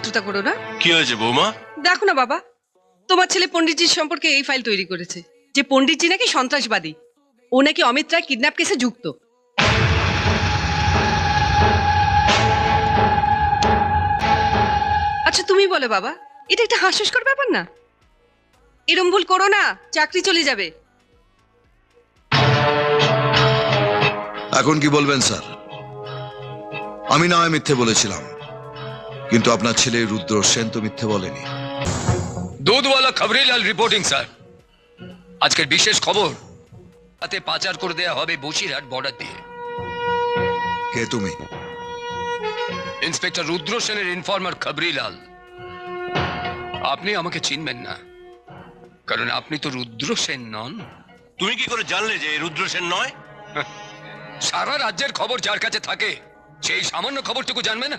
শত্রুতা করো না। কি হয়েছে বৌমা? দেখো না বাবা, তোমার ছেলে পণ্ডিতজির সম্পর্কে এই ফাইল তৈরি করেছে যে পণ্ডিতজি নাকি সন্ত্রাসবাদী, ও নাকি অমিত রায় কিডন্যাপ কেসে যুক্ত। আচ্ছা তুমি বলো বাবা, এটা একটা হাস্যস্কর ব্যাপার না? এরম ভুল করো না, চাকরি চলে যাবে। এখন কি বলবেন স্যার? আমি না হয় মিথ্যে বলেছিলাম, কিন্তু আপনার ছেলে রুদ্র সেন তো মিথ্যে বলেনি। দুধওয়ালা খবরিলাল রিপোর্টিং স্যার। আজকের বিশেষ খবর, তাতে পাচার করে দেয়া হবে বসিরহাট বর্ডার দিয়ে। কে তুমি? ইন্সপেক্টর রুদ্র সেনের ইনফর্মার খবরিলাল। আপনি আমাকে চিনবেন না, কারণ আপনি তো রুদ্র সেন নন। তুমি কি করে জানলে যে রুদ্র সেন নয়? সারা রাজ্যের খবর যার কাছে থাকে সেই সামান্য খবরটুকু জানবে না?